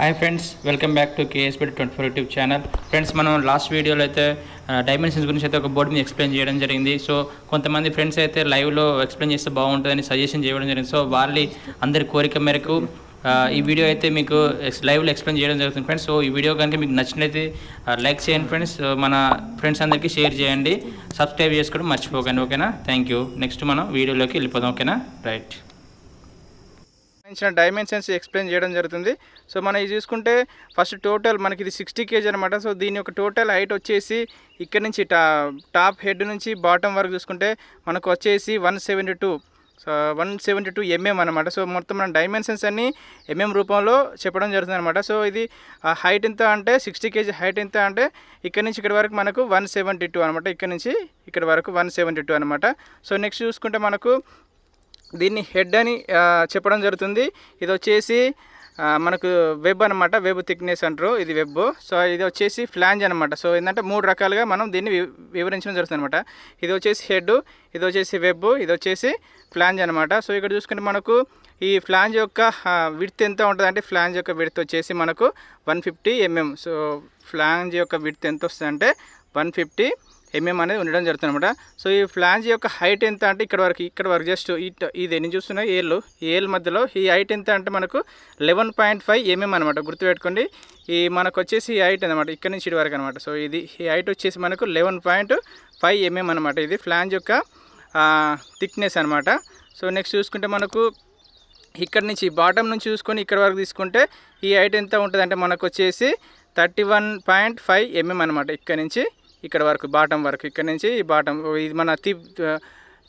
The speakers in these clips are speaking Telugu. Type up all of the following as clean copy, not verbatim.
Hi friends, welcome back to KSP24 YouTube channel. Friends, మనం లాస్ట్ వీడియోలో అయితే డైమెన్షన్స్ గురించి అయితే ఒక బోర్డు మీద ఎక్స్ప్లెయిన్ చేయడం జరిగింది. సో కొంతమంది ఫ్రెండ్స్ అయితే లైవ్లో ఎక్స్ప్లెయిన్ చేస్తే బాగుంటుందని సజెషన్ చేయడం జరిగింది. సో వాళ్ళ అందరి కోరిక మేరకు ఈ వీడియో అయితే మీకు లైవ్లో ఎక్స్ప్లెయిన్ చేయడం జరుగుతుంది ఫ్రెండ్స్. సో ఈ వీడియో కనుక మీకు నచ్చినట్లయితే లైక్ చేయండి ఫ్రెండ్స్, మన ఫ్రెండ్స్ అందరికీ షేర్ చేయండి, సబ్స్క్రైబ్ చేసుకోవడం మర్చిపోకండి. ఓకేనా? Thank you. నెక్స్ట్ మనం వీడియోలోకి వెళ్ళిపోదాం. ఓకేనా? రైట్. డైమెన్షన్స్ ఎక్స్ప్లెయిన్ చేయడం జరుగుతుంది. సో మనం ఇది చూసుకుంటే ఫస్ట్ టోటల్ మనకి ఇది 60 kg అనమాట. సో దీని యొక్క టోటల్ హైట్ వచ్చేసి ఇక్కడ నుంచి టాప్ హెడ్ నుంచి బాటమ్ వరకు చూసుకుంటే మనకు వచ్చేసి 172 mm అనమాట. సో మొత్తం మన డైమెన్షన్స్ అన్ని ఎంఎం రూపంలో చెప్పడం జరుగుతుంది అనమాట. సో ఇది హైట్ ఎంత అంటే 60 kg హైట్ ఎంత అంటే ఇక్కడ నుంచి ఇక్కడ వరకు మనకు 172 అనమాట. ఇక్కడ నుంచి ఇక్కడ వరకు 172 అనమాట. సో నెక్స్ట్ చూసుకుంటే మనకు దీన్ని హెడ్ అని చెప్పడం జరుగుతుంది. ఇది వచ్చేసి మనకు వెబ్ అనమాట, వెబ్ థిక్నెస్ అంటారు, ఇది వెబ్. సో ఇది వచ్చేసి ఫ్లాంజ్ అనమాట. సో ఏంటంటే 3 రకాలుగా మనం దీన్ని వివరించడం జరుగుతుంది అనమాట. ఇది వచ్చేసి హెడ్, ఇది వచ్చేసి వెబ్, ఇది వచ్చేసి ఫ్లాంజ్ అనమాట. సో ఇక్కడ చూసుకుంటే మనకు ఈ ఫ్లాంజ్ యొక్క విడ్త్ ఎంత ఉంటుంది అంటే ఫ్లాంజ్ యొక్క విడ్త్ వచ్చేసి మనకు 150 mm. సో ఫ్లాంజ్ యొక్క విడ్త్ ఎంత వస్తుంది అంటే 150 mm అనేది ఉండడం జరుగుతుంది అనమాట. సో ఈ ఫ్లాంజ్ యొక్క హైట్ ఎంత అంటే ఇక్కడ వరకు జస్ట్ ఇది నేను చూస్తున్నా ఏల్ మధ్యలో ఈ హైట్ ఎంత అంటే మనకు 11.5 mm అనమాట. గుర్తుపెట్టుకోండి, ఈ మనకు వచ్చేసి ఈ హైట్ అనమాట ఇక్కడ నుంచి ఇటు వరకు అనమాట. సో ఇది ఈ హైట్ వచ్చేసి మనకు 11.5 mm అనమాట. ఇది ఫ్లాంజ్ యొక్క థిక్నెస్ అనమాట. సో నెక్స్ట్ చూసుకుంటే మనకు ఇక్కడ నుంచి బాటమ్ నుంచి చూసుకొని ఇక్కడ వరకు తీసుకుంటే ఈ హైట్ ఎంత ఉంటుంది అంటే మనకు వచ్చేసి 31.5 mm అనమాట. ఇక్కడ నుంచి ఇక్కడ వరకు బాటమ్ వరకు, ఇక్కడ నుంచి ఈ బాటమ్, ఇది మన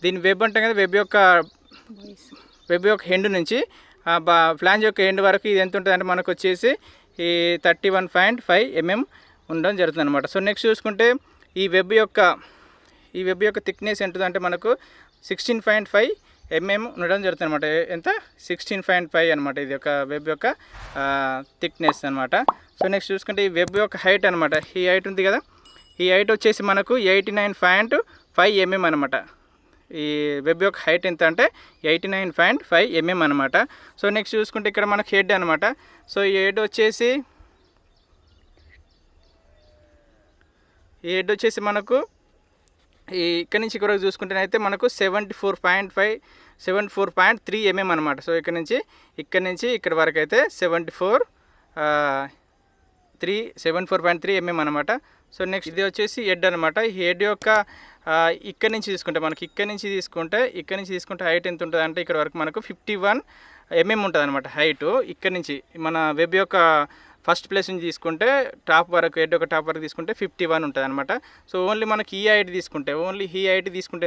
దీని వెబ్ అంటాం కదా, వెబ్ యొక్క హెండ్ నుంచి ఫ్లాంజ్ యొక్క హెండ్ వరకు ఇది ఎంత ఉంటుంది అంటే మనకు వచ్చేసి ఈ 31.5 mm ఉండడం జరుగుతుంది అనమాట. సో నెక్స్ట్ చూసుకుంటే ఈ వెబ్ యొక్క థిక్నెస్ ఎంత అంటే మనకు 16.5 mm ఉండడం జరుగుతుంది అనమాట. ఎంత? 16.5 అనమాట. ఇది ఒక వెబ్ యొక్క థిక్నెస్ అనమాట. సో నెక్స్ట్ చూసుకుంటే ఈ వెబ్ యొక్క హైట్ అనమాట. ఈ హైట్ ఉంది కదా, ఈ హైట్ వచ్చేసి మనకు 89.5 mm అనమాట. ఈ వెబ్ యొక్క హైట్ ఎంత అంటే 89.5 mm అనమాట. సో నెక్స్ట్ చూసుకుంటే ఇక్కడ మనకు హెడ్ అనమాట. సో ఈ హెడ్ వచ్చేసి మనకు ఈ ఇక్కడ నుంచి ఇక్కడ చూసుకుంటేనైతే మనకు 74.3 mm అనమాట. సో ఇక్కడ నుంచి ఇక్కడ వరకు అయితే 74.3 mm అనమాట. సో నెక్స్ట్ ఇది వచ్చేసి హెడ్ అనమాట. ఈ హెడ్ యొక్క ఇక్కడ నుంచి తీసుకుంటే హైట్ ఎంత ఉంటుంది అంటే ఇక్కడ వరకు మనకు 51 mm ఉంటుంది అనమాట హైట్. ఇక్కడ నుంచి మన వెబ్ యొక్క ఫస్ట్ ప్లేస్ నుంచి తీసుకుంటే టాప్ వరకు, హెడ్ యొక్క టాప్ వరకు తీసుకుంటే 51 ఉంటుంది అనమాట. సో ఓన్లీ మనకి ఈ హైట్ తీసుకుంటే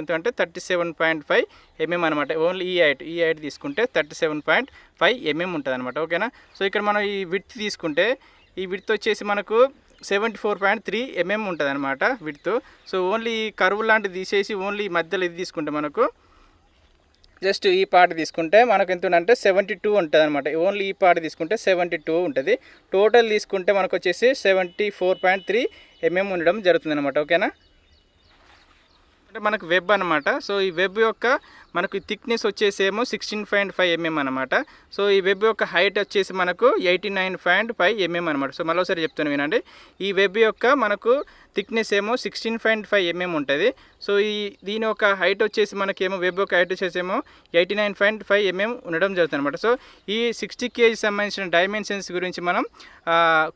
ఎంత అంటే 37.5 mm అనమాట. ఓన్లీ ఈ హైట్ తీసుకుంటే 37.5 mm ఉంటుంది అనమాట. ఓకేనా? సో ఇక్కడ మనం ఈ విడ్త్ తీసుకుంటే ఈ విడ్త్ వచ్చేసి మనకు 74.3 mm ఉంటుంది అనమాట విడ్త్. సో ఓన్లీ ఈ కర్వ్ లాంటిది తీసేసి ఓన్లీ మధ్యలో ఇది తీసుకుంటే మనకు జస్ట్ ఈ పార్ట్ తీసుకుంటే మనకు ఎంత అంటే 72 ఉంటుంది అనమాట. ఓన్లీ ఈ పార్ట్ తీసుకుంటే 72 ఉంటుంది. టోటల్ తీసుకుంటే మనకు వచ్చేసి 74.3 mm ఉండడం జరుగుతుంది అనమాట. ఓకేనా? అంటే మనకు వెబ్ అనమాట. సో ఈ వెబ్ యొక్క మనకు థిక్నెస్ వచ్చేసేమో 16.5 mm అనమాట. సో ఈ వెబ్ యొక్క హైట్ వచ్చేసి మనకు 89.5 mm అనమాట. సో మరోసారి చెప్తాను వినండి. ఈ వెబ్ యొక్క మనకు థిక్నెస్ ఏమో 16.5 mm ఉంటుంది. సో దీని యొక్క హైట్ వచ్చేసి మనకేమో వెబ్ యొక్క హైట్ వచ్చేసేమో 89.5 mm ఉండడం జరుగుతుంది అనమాట. సో ఈ 60 kg సంబంధించిన డైమెన్షన్స్ గురించి మనం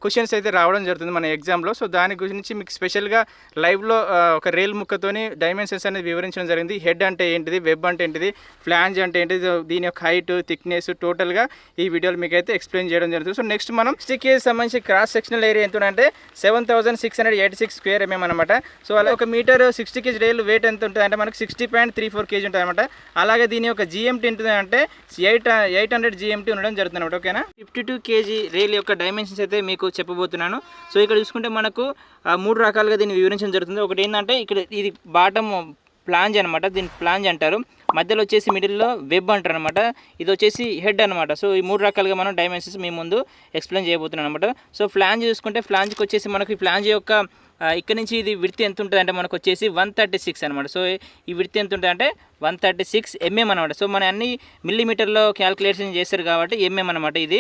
క్వశ్చన్స్ అయితే రావడం జరుగుతుంది మన ఎగ్జామ్లో. సో దాని గురించి మీకు స్పెషల్గా లైవ్లో ఒక రేల్ ముక్కతోని డైమెన్షన్స్ అనేది వివరించడం జరిగింది. హెడ్ అంటే ఏంటిది, వెబ్ అంటే ఏంటిది, ఫ్లాంజ్ అంటే ఏంటిది, దీని యొక్క హైట్, థిక్నెస్ టోటల్గా ఈ వీడియోలో మీకు అయితే ఎక్స్ప్లెయిన్ చేయడం జరుగుతుంది. సో నెక్స్ట్ మనం 60 kg సంబంధించి క్రాస్ సెక్షనల్ ఏరియా ఎంత అంటే 7686 square mm అనమాట. సో అలా 1 మీటర్ 60 kg రైలు వెయిట్ ఎంత ఉంటుంది అంటే మనకు 60.34 kg ఉంటుంది అనమాట. అలాగే దీని యొక్క GMT ఉంటుంది అంటే 800 GMT ఉండడం జరుగుతుంది అనమాట. ఓకేనా? 52 kg రైల్ యొక్క డైమెన్షన్స్ అయితే మీకు చెప్పబోతున్నాను. సో ఇక్కడ చూసుకుంటే మనకు 3 రకాలుగా దీన్ని వివరించడం జరుగుతుంది. ఒకటి ఏంటంటే ఇక్కడ ఇది బాటమ్ ఫ్లాంజ్ అనమాట, దీన్ని ఫ్లాంజ్ అంటారు. మధ్యలో వచ్చేసి మిడిల్లో వెబ్ అంటారు అనమాట. ఇది వచ్చేసి హెడ్ అనమాట. సో ఈ 3 రకాలుగా మనం డైమెన్షన్స్ మీ ముందు ఎక్స్ప్లెయిన్ చేయబోతున్నాం అనమాట. సో ఫ్లాంజ్ చూసుకుంటే ఫ్లాంజ్కి వచ్చేసి మనకి ఫ్లాంజ్ యొక్క ఇక్కడ నుంచి ఇది విడ్త్ ఎంత ఉంటుంది అంటే మనకు వచ్చేసి 136 అనమాట. సో ఈ విడ్త్ ఎంత ఉంటుంది అంటే 136 mm అనమాట. సో మన అన్ని మిల్లీమీటర్లో క్యాలిక్యులేషన్ చేస్తారు కాబట్టి mm అనమాట. ఇది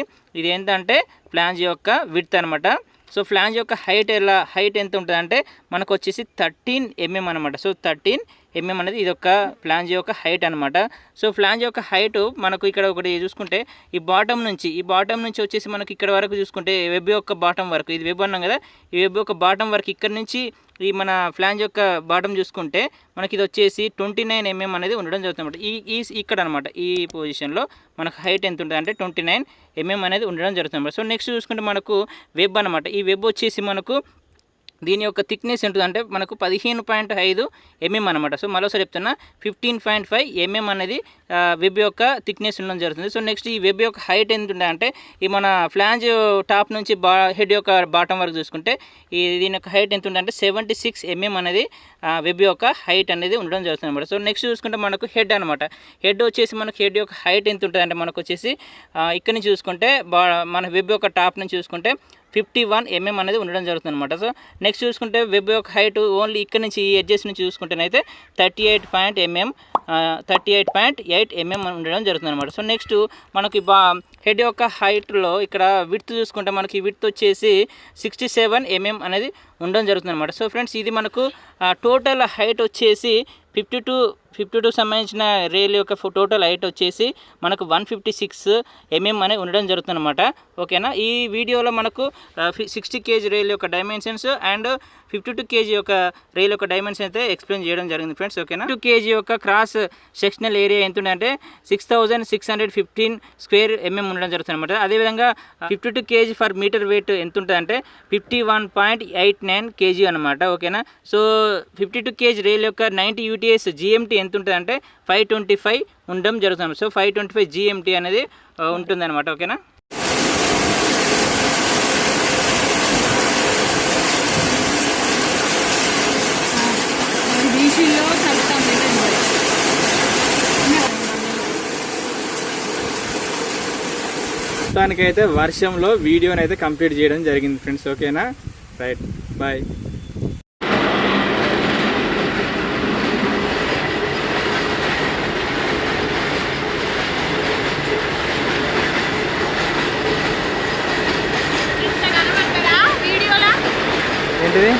ఏంటంటే ఫ్లాంజ్ యొక్క విడ్త్ అనమాట. సో ఫ్లాంజ్ యొక్క హైట్ ఎంత ఉంటుంది అంటే మనకు వచ్చేసి 13 mm అనమాట. సో 13 mm అనేది ఇది ఒక ఫ్లాంజ్ యొక్క హైట్ అనమాట. సో ఫ్లాంజ్ యొక్క హైట్ మనకు ఇక్కడ ఒకటి చూసుకుంటే ఈ బాటమ్ నుంచి వచ్చేసి మనకి ఇక్కడ వరకు చూసుకుంటే వెబ్ యొక్క బాటమ్ వరకు, ఇది వెబ్ అన్నాం కదా, ఈ వెబ్ యొక్క బాటమ్ వరకు ఇక్కడ నుంచి ఈ మన ఫ్లాంజ్ యొక్క బాటమ్ చూసుకుంటే మనకి ఇది వచ్చేసి 29 mm అనేది ఉండడం జరుగుతుంది అనమాట. ఇక్కడ అనమాట ఈ పొజిషన్లో మనకు హైట్ ఎంత ఉంటుంది అంటే 29 mm అనేది ఉండడం జరుగుతుంది అనమాట. సో నెక్స్ట్ చూసుకుంటే మనకు వెబ్ అనమాట. ఈ వెబ్ వచ్చేసి మనకు దీని యొక్క థిక్నెస్ ఉంటుంది అంటే మనకు 15.5 mm అనమాట. సో మరోసారి చెప్తున్నా 15.5 mm అనేది వెబ్ యొక్క థిక్నెస్ ఉండడం జరుగుతుంది. సో నెక్స్ట్ ఈ వెబ్ యొక్క హైట్ ఎంత ఉంటుంది అంటే ఈ మన ఫ్లాంజ్ టాప్ నుంచి హెడ్ యొక్క బాటమ్ వరకు చూసుకుంటే దీని యొక్క హైట్ ఎంత ఉంటుంది అంటే 76 mm అనేది వెబ్ యొక్క హైట్ అనేది ఉండడం జరుగుతుంది అనమాట. సో నెక్స్ట్ చూసుకుంటే మనకు హెడ్ అనమాట. హెడ్ వచ్చేసి మనకు హెడ్ యొక్క హైట్ ఎంత ఉంటుంది అంటే మనకు వచ్చేసి ఇక్కడ నుంచి చూసుకుంటే మన వెబ్ యొక్క టాప్ నుంచి చూసుకుంటే 51 mm అనేది ఉండడం జరుగుతుంది అనమాట. సో నెక్స్ట్ చూసుకుంటే వెబ్ యొక్క హైట్ ఓన్లీ ఇక్కడ నుంచి ఈ ఎడ్జెస్ నుంచి చూసుకుంటేనైతే 38.8 mm ఉండడం జరుగుతుంది అనమాట. సో నెక్స్ట్ మనకి హెడ్ యొక్క హైట్లో ఇక్కడ విడ్త్ చూసుకుంటే మనకి విడ్త్ వచ్చేసి 67 mm అనేది ఉండడం జరుగుతుంది అనమాట. సో ఫ్రెండ్స్ ఇది మనకు టోటల్ హైట్ వచ్చేసి 52 సంబంధించిన రైల్ యొక్క టోటల్ హైట్ వచ్చేసి మనకు 156 mm అనేది ఉండడం జరుగుతుంది అనమాట. ఓకేనా, ఈ వీడియోలో మనకు 60 kg రైల్ యొక్క డైమెన్షన్స్ అండ్ 52 kg యొక్క రైల్ యొక్క డైమెన్షన్ అయితే ఎక్స్ప్లెయిన్ చేయడం జరిగింది ఫ్రెండ్స్. ఓకేనా, 2 kg యొక్క క్రాస్ సెక్షనల్ ఏరియా ఎంత ఉందంటే 6615 స్క్వేర్ mm ఉండడం జరుగుతుంది అనమాట. అదేవిధంగా 52 kg ఫర్ మీటర్ వెయిట్ ఎంత ఉంటుంది అంటే 51.89 kg అనమాట. ఓకేనా, సో 52 kg రైల్ యొక్క 90 UTS GMT ఎంత ఉంటుంది అంటే 525 ఉండడం జరుగుతుంది. సో 525 GMT అనేది ఉంటుంది అనమాట. ఓకేనా, మొత్తానికైతే వర్షంలో వీడియోని అయితే కంప్లీట్ చేయడం జరిగింది ఫ్రెండ్స్. ఓకేనా, రైట్, బాయ్. ఏంటిది?